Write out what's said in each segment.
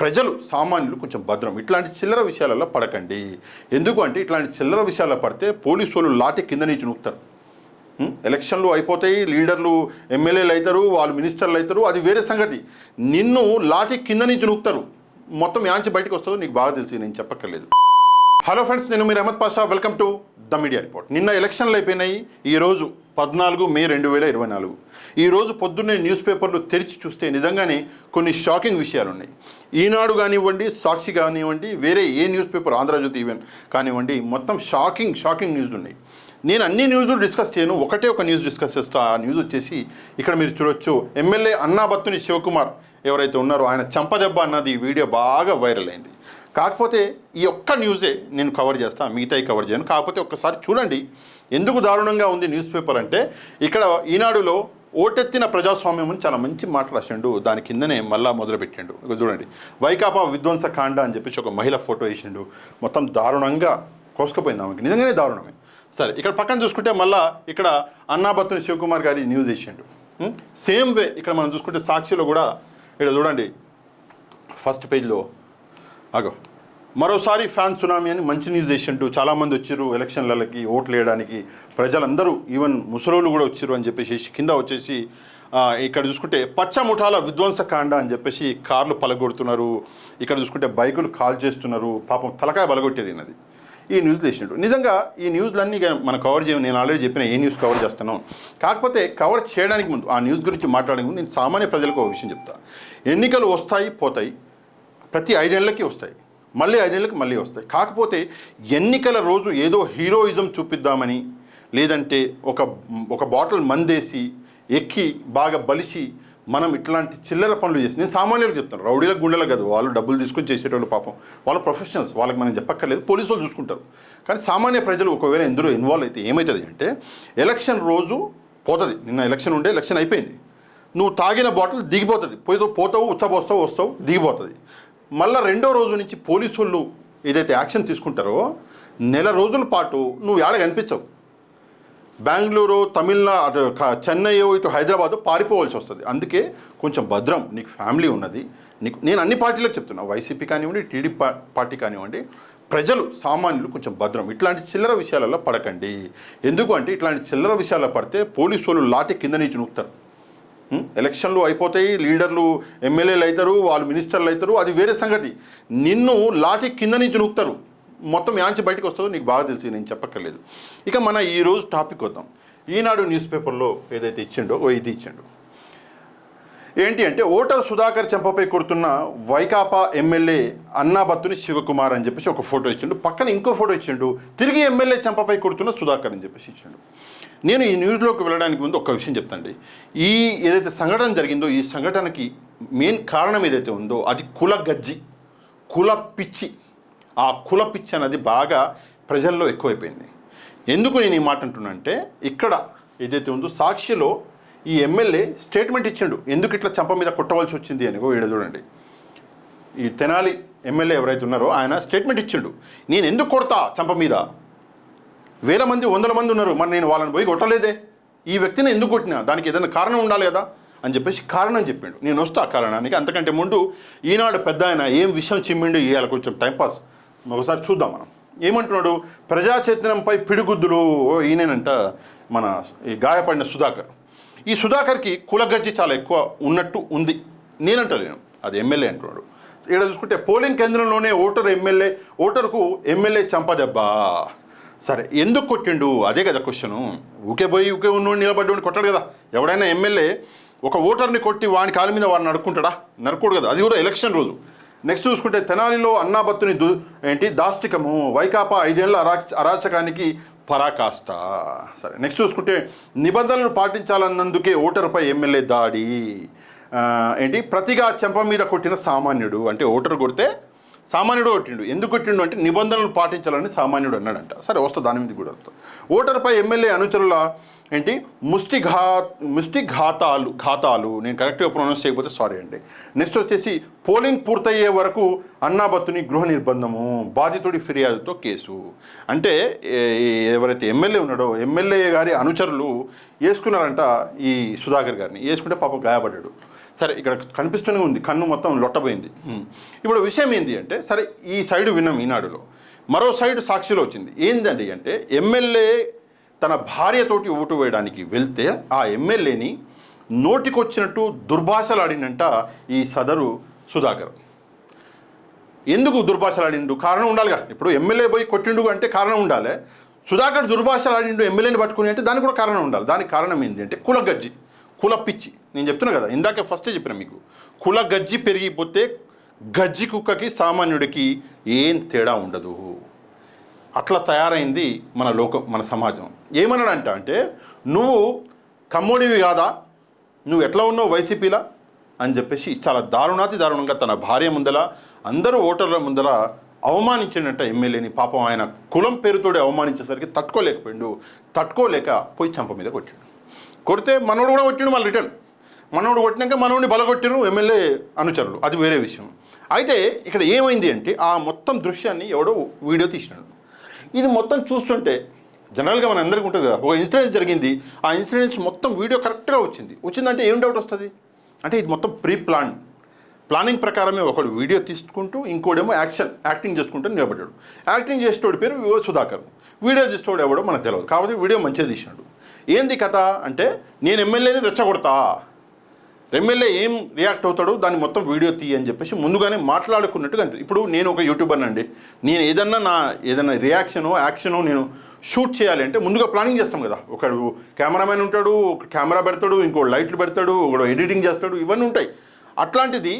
ప్రజలు సామాన్యులు కొంచెం భద్రం. ఇట్లాంటి చిల్లర విషయాలలో పడకండి. ఎందుకు అంటే ఇట్లాంటి చిల్లర విషయాల్లో పడితే పోలీసు వాళ్ళు లాఠీ కింద నుంచి నూకుతారు. ఎలక్షన్లు అయిపోతాయి, లీడర్లు ఎమ్మెల్యేలు అవుతారు, వాళ్ళు మినిస్టర్లు అవుతారు, అది వేరే సంగతి. నిన్ను లాఠీ కింద నుంచి నూకుతారు. మొత్తం యాంచి బయటకు వస్తుందో నీకు బాగా తెలుసు, నేను చెప్పక్కర్లేదు. హలో ఫ్రెండ్స్, నేను మీరు Ahmed Pasha. Welcome to the media report. నిన్న ఎలక్షన్లు అయిపోయినాయి. ఈరోజు 14 మే 2024. ఈరోజు పొద్దున్నే న్యూస్ పేపర్లు తెరిచి చూస్తే నిజంగానే కొన్ని షాకింగ్ విషయాలు ఉన్నాయి. ఈనాడు కానివ్వండి, సాక్షి కానివ్వండి, వేరే ఏ న్యూస్ పేపర్, ఆంధ్రజ్యోతి ఈవెన్ కానివ్వండి, మొత్తం షాకింగ్ న్యూస్లు ఉన్నాయి. నేను అన్ని న్యూస్లు డిస్కస్ చేయను, ఒక న్యూస్ డిస్కస్ చేస్తా. ఆ న్యూస్ వచ్చేసి ఇక్కడ మీరు చూడొచ్చు. ఎమ్మెల్యే అన్నాబత్తుని శివకుమార్ ఎవరైతే ఉన్నారో ఆయన చంపదెబ్బ అన్నది వీడియో బాగా వైరల్ అయింది. కాకపోతే ఈ ఒక్క న్యూసే నేను కవర్ చేస్తాను, మిగతాయి కవర్ చేయను. కాకపోతే ఒక్కసారి చూడండి ఎందుకు దారుణంగా ఉంది న్యూస్ పేపర్ అంటే. ఇక్కడ ఈనాడులో ఓటెత్తిన ప్రజాస్వామ్యం అని చాలా మంచి మాట రాసిండు. దాని కిందనే మళ్ళా మొదలుపెట్టిండు. ఇక చూడండి, వైకాపా విధ్వంస కాండ అని చెప్పేసి ఒక మహిళ ఫోటో వేసిండు. మొత్తం దారుణంగా కోసుకుపోయింది ఆమెకి, నిజంగానే దారుణమే. సరే, ఇక్కడ పక్కన చూసుకుంటే మళ్ళీ ఇక్కడ అన్నాబత్తుని శివకుమార్ గారి న్యూస్ వేసిండు. సేమ్ వే ఇక్కడ మనం చూసుకుంటే సాక్షిలో కూడా ఇక్కడ చూడండి, ఫస్ట్ పేజ్లో అగో మరోసారి ఫ్యాన్ సునామీ అని మంచి న్యూస్ చేసిండు. చాలామంది వచ్చారు ఎలక్షన్లకి ఓట్లు వేయడానికి, ప్రజలందరూ ఈవెన్ ముసలోళ్ళు కూడా వచ్చారు అని చెప్పేసి కింద వచ్చేసి ఇక్కడ చూసుకుంటే పచ్చ ముఠాల విధ్వంస కాండ అని చెప్పేసి కార్లు పలగొడుతున్నారు. ఇక్కడ చూసుకుంటే బైకులు కాల్ చేస్తున్నారు. పాపం తలకాయ బలగొట్టేది అది ఈ న్యూస్ వేసినట్టు. నిజంగా ఈ న్యూస్లన్నీ మనం కవర్ చేయము. నేను ఆల్రెడీ చెప్పిన ఏ న్యూస్ కవర్ చేస్తాను. కాకపోతే కవర్ చేయడానికి ముందు, ఆ న్యూస్ గురించి మాట్లాడడానికి ముందు నేను సామాన్య ప్రజలకు ఒక విషయం చెప్తాను. ఎన్నికలు వస్తాయి పోతాయి, ప్రతి 5 ఏళ్ళకి వస్తాయి, మళ్ళీ 5 ఏళ్ళకి మళ్ళీ వస్తాయి. కాకపోతే ఎన్నికల రోజు ఏదో హీరోయిజం చూపిద్దామని, లేదంటే ఒక బాటిల్ మందేసి ఎక్కి బాగా బలిసి మనం ఇట్లాంటి చిల్లర పనులు చేసి, నేను సామాన్యులకు చెప్తాను, రౌడీలకు గుండెలకు కాదు, వాళ్ళు డబ్బులు తీసుకొని చేసేటోళ్ళు పాపం, వాళ్ళ ప్రొఫెషనల్స్, వాళ్ళకి మనం చెప్పక్కర్లేదు, పోలీసు వాళ్ళు చూసుకుంటారు. కానీ సామాన్య ప్రజలు ఒకవేళ ఎందులో ఇన్వాల్వ్ అయితే ఏమవుతుంది అంటే, ఎలక్షన్ రోజు పోతుంది. నిన్న ఎలక్షన్ ఉండే, ఎలక్షన్ అయిపోయింది, నువ్వు తాగిన బాటిల్ దిగిపోతుంది, పోతావు, ఉచ్చబోస్తావు, వస్తావు, దిగిపోతుంది. మళ్ళీ రెండో రోజు నుంచి పోలీసు వాళ్ళు ఏదైతే యాక్షన్ తీసుకుంటారో నెల రోజుల పాటు నువ్వు ఏడ కనిపించవు. బెంగళూరు, తమిళనాడు, చెన్నై, ఇటు హైదరాబాదు పారిపోవాల్సి వస్తుంది. అందుకే కొంచెం భద్రం. నీకు ఫ్యామిలీ ఉన్నది, నేను అన్ని పార్టీలకు చెప్తున్నా, వైసీపీ కానివ్వండి, టీడీపీ పార్టీ కానివ్వండి, ప్రజలు సామాన్యులు కొంచెం భద్రం. ఇట్లాంటి చిల్లర విషయాలలో పడకండి. ఎందుకు అంటే ఇట్లాంటి చిల్లర విషయాల్లో పడితే పోలీసు వాళ్ళు లాఠీ కింద నుంచి నూకుతారు. ఎలక్షన్లు అయిపోతాయి, లీడర్లు ఎమ్మెల్యేలు అవుతారు, వాళ్ళు మినిస్టర్లు అవుతారు, అది వేరే సంగతి. నిన్ను లాఠీ కింద నుంచి నూకుతారు. మొత్తం యాంచి బయటకు వస్తుందో నీకు బాగా తెలుసు, నేను చెప్పక్కర్లేదు. ఇక మన ఈరోజు టాపిక్ వద్దాం. ఈనాడు న్యూస్ పేపర్లో ఏదైతే ఇచ్చిండో ఇది ఇచ్చిండు. ఏంటి అంటే, ఓటర్ సుధాకర్ చెంపపై కొడుతున్న వైకాపా ఎమ్మెల్యే అన్నాబత్తుని శివకుమార్ అని చెప్పేసి ఒక ఫోటో ఇచ్చిండు. పక్కన ఇంకో ఫోటో ఇచ్చిండు, తిరిగి ఎమ్మెల్యే చెంపపై కొడుతున్న సుధాకర్ అని చెప్పేసి ఇచ్చిండు. నేను ఈ న్యూస్లోకి వెళ్ళడానికి ముందు ఒక విషయం చెప్తాండి. ఈ ఏదైతే సంఘటన జరిగిందో, ఈ సంఘటనకి మెయిన్ కారణం ఏదైతే ఉందో అది కుల గజ్జి, కుల పిచ్చి. ఆ కుల పిచ్చి అనేది బాగా ప్రజల్లో ఎక్కువైపోయింది. ఎందుకు నేను ఈ మాట అంటున్నా అంటే, ఇక్కడ ఏదైతే ఉందో సాక్షిలో ఈ ఎమ్మెల్యే స్టేట్మెంట్ ఇచ్చిండు, ఎందుకు ఇట్లా చంప మీద కొట్టవలసి వచ్చింది అని. వీడ చూడండి, ఈ తెనాలి ఎమ్మెల్యే ఎవరైతే ఉన్నారో ఆయన స్టేట్మెంట్ ఇచ్చిండు, నేను ఎందుకు కొడతా చంప మీద, వేల మంది 100 మంది ఉన్నారు, మరి నేను వాళ్ళని పోయి కొట్టలేదే, ఈ వ్యక్తిని ఎందుకు కొట్టినా, దానికి ఏదైనా కారణం ఉండాలి కదా అని చెప్పేసి కారణం చెప్పిండు. నేను వస్తా ఆ కారణానికి. అంతకంటే ముందు ఈనాడు పెద్ద ఆయన ఏం విషయం చిమ్మిండు, ఇవాళ కొంచెం టైంపాస్ ఒకసారి చూద్దాం మనం. ఏమంటున్నాడు, ప్రజా చైతన్యంపై పిడిగుద్దులు. ఈయనంట మన ఈ గాయపడిన సుధాకర్. ఈ సుధాకర్కి కులగజ్జి చాలా ఎక్కువ ఉన్నట్టు ఉంది. నేనంటలేను, అది ఎమ్మెల్యే అంటున్నాడు. ఇక్కడ చూసుకుంటే పోలింగ్ కేంద్రంలోనే ఓటరుకు ఎమ్మెల్యే చంపదెబ్బా. సరే, ఎందుకు కొట్టిండు, అదే కదా క్వశ్చను. ఊకే ఉన్నోడు నిలబడ్డోడిని కొట్టాడు కదా. ఎవడైనా ఎమ్మెల్యే ఒక ఓటర్ని కొట్టి వాని కాలు మీద వాడిని నడుక్కుంటాడా? నరుకోడు కదా, అది కూడా ఎలక్షన్ రోజు. నెక్స్ట్ చూసుకుంటే తెనాలిలో అన్నాబత్తుని దాష్టికము, వైకాపా 5 ఏళ్ల అరాచకానికి పరాకాష్ట. సరే, నెక్స్ట్ చూసుకుంటే నిబంధనలు పాటించాలన్నందుకే ఓటరుపై ఎమ్మెల్యే దాడి. ప్రతిగా చెంప మీద కొట్టిన సామాన్యుడు. అంటే ఓటరు కొడితే సామాన్యుడు కొట్టిండు. ఎందుకు కొట్టిండు అంటే నిబంధనలు పాటించాలని సామాన్యుడు అన్నాడంట. సరే, వస్తా దాని మీద కూడా వస్తా. ఓటరుపై ఎమ్మెల్యే అనుచరుల ముష్టి ఘాతాలు, నేను కరెక్ట్గా ప్రొనౌన్స్ చేయకపోతే సారీ అండి. నెక్స్ట్ వచ్చేసి పోలింగ్ పూర్తయ్యే వరకు అన్నాబత్తుని గృహ నిర్బంధము, బాధితుడి ఫిర్యాదుతో కేసు. అంటే ఎవరైతే ఎమ్మెల్యే ఉన్నాడో ఎమ్మెల్యే గారి అనుచరులు వేసుకున్నారంట ఈ సుధాకర్ గారిని. వేసుకుంటే పాపం గాయపడ్డాడు. సరే ఇక్కడ కనిపిస్తూనే ఉంది, కన్ను మొత్తం లొట్టబోయింది. ఇప్పుడు విషయం ఏంటి అంటే, సరే ఈ సైడు విన్నాం ఈనాడులో, మరో సైడు సాక్షిలో వచ్చింది. ఏందండి అంటే, ఎమ్మెల్యే తన భార్యతోటి ఓటు వేయడానికి వెళ్తే ఆ ఎమ్మెల్యేని నోటికొచ్చినట్టు దుర్భాషలాడినంట ఈ సదరు సుధాకర్. ఎందుకు దుర్భాషలాడిండు? కారణం ఉండాలిగా. ఇప్పుడు ఎమ్మెల్యే పోయి కొట్టిండు అంటే కారణం ఉండాలి. సుధాకర్ దుర్భాషలాడిండు ఎమ్మెల్యేని పట్టుకుని అంటే దానికి కూడా కారణం ఉండాలి. దానికి కారణం ఏంటి అంటే కులగజ్జి, కుల పిచ్చి. నేను చెప్తున్నా కదా, ఇందాకే ఫస్టే చెప్పిన మీకు, కుల గజ్జి పెరిగిపోతే గజ్జి కుక్కకి సామాన్యుడికి ఏం తేడా ఉండదు. అట్లా తయారైంది మన లోకం, మన సమాజం. ఏమన్నాడంట అంటే, నువ్వు కమ్మోడివి కాదా, నువ్వు ఎట్లా ఉన్నావు వైసీపీలా అని చెప్పేసి చాలా దారుణంగా తన భార్య ముందల, అందరూ ఓటర్ల ముందల అవమానించిండంట ఎమ్మెల్యేని. పాపం ఆయన కులం పేరుతోటి అవమానించేసరికి తట్టుకోలేక పోయి చంప మీద కొట్టాడు. కొడితే మనోడు కూడా కొట్టిండు, మళ్ళీ రిటర్న్ మనోడు కొట్టినాక మనోడిని బలగొట్టిరు ఎమ్మెల్యే అనుచరులు, అది వేరే విషయం. అయితే ఇక్కడ ఏమైంది అంటే, ఆ మొత్తం దృశ్యాన్ని ఎవడో వీడియో తీసినాడు. ఇది మొత్తం చూస్తుంటే జనరల్గా మన అందరికీ ఉంటుంది కదా, ఒక ఇన్సిడెంట్ జరిగింది, ఆ ఇన్సిడెంట్స్ మొత్తం వీడియో కరెక్ట్గా వచ్చిందంటే ఏం డౌట్ వస్తుంది అంటే, ఇది మొత్తం ప్లానింగ్ ప్రకారమే ఒకడు వీడియో తీసుకుంటూ ఇంకోడేమో యాక్టింగ్ చేసుకుంటూ నిలబడ్డాడు. యాక్టింగ్ చేసేటోడి పేరు సుధాకర్, వీడియో తీసేటోడు ఎవడో మనకు తెలియదు. కాబట్టి వీడియో మంచిగా తీసినాడు. ఏంది కథ అంటే, నేను ఎమ్మెల్యేని రెచ్చగొడతా, ఎమ్మెల్యే ఏం రియాక్ట్ అవుతాడు దాన్ని మొత్తం వీడియో అని చెప్పేసి ముందుగానే మాట్లాడుకున్నట్టుగా. ఇప్పుడు నేను ఒక యూట్యూబర్ అండి, నేను ఏదన్నా రియాక్షనో యాక్షనో నేను షూట్ చేయాలి అంటే ముందుగా ప్లానింగ్ చేస్తాం కదా. ఒకడు కెమెరామెన్ ఉంటాడు, ఒక కెమెరా పెడతాడు, ఇంకోటి లైట్లు పెడతాడు, ఒకడు ఎడిటింగ్ చేస్తాడు, ఇవన్నీ ఉంటాయి. అట్లాంటిది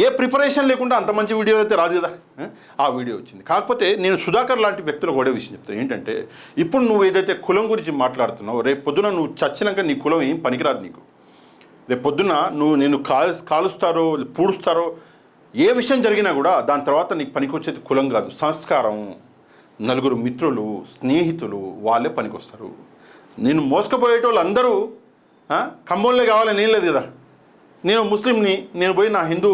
ఏ ప్రిపరేషన్ లేకుండా అంత మంచి వీడియో అయితే రాదు కదా. ఆ వీడియో వచ్చింది. కాకపోతే నేను సుధాకర్ లాంటి వ్యక్తులకు ఒకటే విషయం చెప్తాను ఏంటంటే, ఇప్పుడు నువ్వు ఏదైతే కులం గురించి మాట్లాడుతున్నావు, రేపు పొద్దున నువ్వు చచ్చినాక నీ కులం ఏం పనికిరాదు నీకు. రేపు పొద్దున్న నేను కాలుస్తారో పూడుస్తారో ఏ విషయం జరిగినా కూడా దాని తర్వాత నీకు పనికొచ్చేది కులం కాదు, సంస్కారం, నలుగురు మిత్రులు, స్నేహితులు, వాళ్ళే పనికొస్తారు. నేను మోసుకుపోయేటోళ్ళు అందరూ ఖమ్మంలో కావాలని ఏం లేదు కదా. నేను ముస్లింని, నేను పోయి నా హిందూ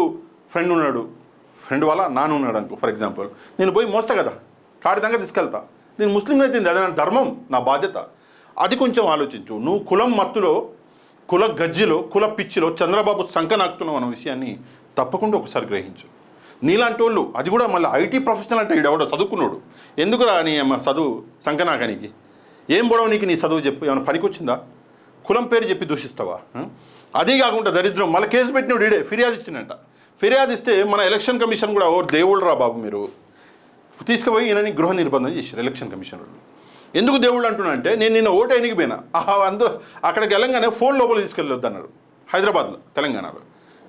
ఫ్రెండ్ వాళ్ళ నాన్న ఉన్నాడు అనుకో ఫర్ ఎగ్జాంపుల్, నేను పోయి మోస్తా కదా, కాడిదంగా తీసుకెళ్తా. నేను ముస్లిం అయితే అది నా ధర్మం, నా బాధ్యత. అది కొంచెం ఆలోచించు. నువ్వు కులం మత్తులో, కుల గజ్జిలో, కుల పిచ్చిలో చంద్రబాబు సంకనాకుతున్నావు అన్న విషయాన్ని తప్పకుండా ఒకసారి గ్రహించు. నీలాంటి వాళ్ళు, అది కూడా మళ్ళీ ఐటీ ప్రొఫెషనల్ అంటే ఈడెవడో చదువుకున్నాడు, ఎందుకురా నీ చదువు సంకనాకానికి? ఏం పొడవు నీకు నీ చదువు చెప్పు, ఏమైనా పనికొచ్చిందా? కులం పేరు చెప్పి దూషిస్తావా? అదే కాకుండా దరిద్రం, మళ్ళీ కేసు పెట్టినప్పుడు ఈడే ఫిర్యాదు ఇచ్చిందంట. ఫిర్యాదు ఇస్తే మన ఎలక్షన్ కమిషన్ కూడా, ఓ దేవుళ్ళు రా బాబు మీరు, తీసుకుపోయి ఈయనని గృహ నిర్బంధం చేశారు ఎలక్షన్ కమిషన్ వాళ్ళు. ఎందుకు దేవుళ్ళు అంటున్నా అంటే, నేను నిన్న ఓటు ఎన్నికి పోయినా, అందరూ అక్కడికి వెళ్ళంగానే ఫోన్ లోపల తీసుకెళ్ళొద్దు అన్నారు హైదరాబాద్లో, తెలంగాణలో.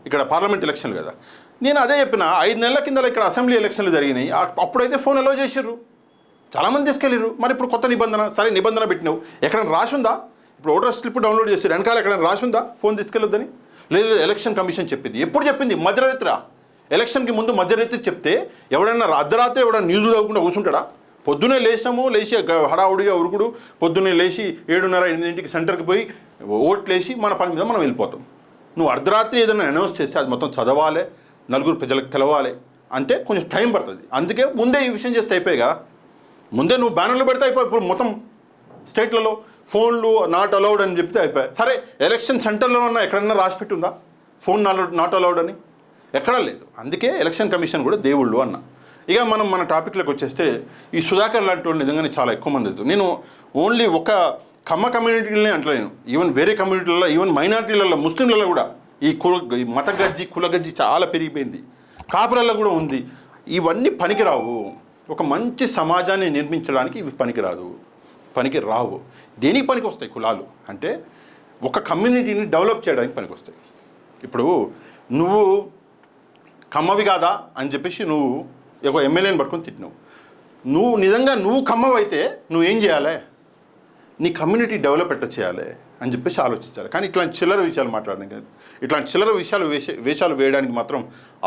ఇక్కడ పార్లమెంట్ ఎలక్షన్లు కదా. నేను అదే చెప్పిన, 5 నెలల కింద ఇక్కడ అసెంబ్లీ ఎలక్షన్లు జరిగినాయి, అప్పుడైతే ఫోన్ అలో చేశారు, చాలామంది తీసుకెళ్ళారు. మరి ఇప్పుడు కొత్త నిబంధన, సరే నిబంధన పెట్టినావు, ఎక్కడైనా రాసుందా? ఇప్పుడు ఓటర్ స్లిప్ డౌన్లోడ్ చేశారు, వెనకాల ఎక్కడైనా రాసుందా ఫోన్ తీసుకెళ్ళొద్దని? లేదు, ఎలక్షన్ కమిషన్ చెప్పింది. ఎప్పుడు చెప్పింది? మధ్యరాత్రి. ఎలక్షన్కి ముందు మధ్యరాత్రి చెప్తే ఎవడన్నా అర్ధరాత్రి ఎవడన్నా న్యూస్ చదవకుండా కూర్చుంటాడా? పొద్దున్నే లేచి హడావుడిగా ఉరుకుడు, పొద్దున్నే లేచి 7:30-8 సెంటర్కి పోయి ఓట్లేసి మన పని మీద మనం వెళ్ళిపోతాం. నువ్వు అర్ధరాత్రి ఏదైనా అనౌన్స్ చేస్తే అది మొత్తం చదవాలి, నలుగురు ప్రజలకు తెలవాలి అంటే కొంచెం టైం పడుతుంది. అందుకే ముందే ఈ విషయం చేస్తే అయిపోయి కదా. ముందే నువ్వు బ్యానర్లు పెడితే అయిపోయి. ఇప్పుడు మొత్తం స్టేట్లలో ఫోన్లు నాట్ అలౌడ్ అని చెప్తే అయిపోయాయి. సరే, ఎలక్షన్ సెంటర్లో ఉన్న ఎక్కడన్నా రాసి పెట్టుందా ఫోన్ నాట్ అలౌడ్ అని? ఎక్కడా లేదు. అందుకే ఎలక్షన్ కమిషన్ కూడా దేవుళ్ళు అన్న. ఇక మనం మన టాపిక్లోకి వచ్చేస్తే, ఈ సుధాకర్ లాంటి వాళ్ళు నిజంగానే చాలా ఎక్కువ మంది అవుతుంది. నేను ఓన్లీ ఒక కమ్మ కమ్యూనిటీలనే అంటలేను, ఈవెన్ వేరే కమ్యూనిటీలలో, ఈవెన్ మైనారిటీలలో, ముస్లింలలో కూడా ఈ మత గజ్జి, కుల గజ్జి చాలా పెరిగిపోయింది. కాపురాల్లో కూడా ఉంది. ఇవన్నీ పనికిరావు. ఒక మంచి సమాజాన్ని నిర్మించడానికి ఇవి పనికి రావు. దేనికి పనికి వస్తాయి కులాలు అంటే, ఒక కమ్యూనిటీని డెవలప్ చేయడానికి పనికి వస్తాయి. ఇప్పుడు నువ్వు కమ్మవి కాదా అని చెప్పేసి నువ్వు ఒక ఎమ్మెల్యేని పట్టుకొని తిట్టినావు. నిజంగా నువ్వు కమ్మవైతే నువ్వేం చేయాలి? నీ కమ్యూనిటీ డెవలప్ ఎట్లా చేయాలి అని చెప్పేసి ఆలోచించాలి. కానీ ఇట్లాంటి చిల్లర విషయాలు మాట్లాడడానికి, ఇట్లాంటి చిల్లర వేషాలు వేయడానికి మాత్రం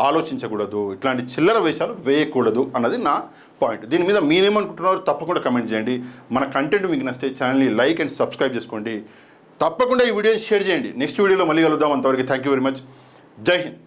ఆలోచించకూడదు. ఇట్లాంటి చిల్లర వేషాలు వేయకూడదు అన్నది నా పాయింట్. దీని మీద మీరేమనుకుంటున్నారో తప్పకుండా కమెంట్ చేయండి. మన కంటెంట్ మీకు నచ్చితే ఛానల్ని లైక్ అండ్ సబ్స్క్రైబ్ చేసుకోండి. తప్పకుండా ఈ వీడియోని షేర్ చేయండి. నెక్స్ట్ వీడియోలో మళ్ళీ కలుద్దాం. అంతవరకు థ్యాంక్ యూ వెరీ మచ్. జై హింద్.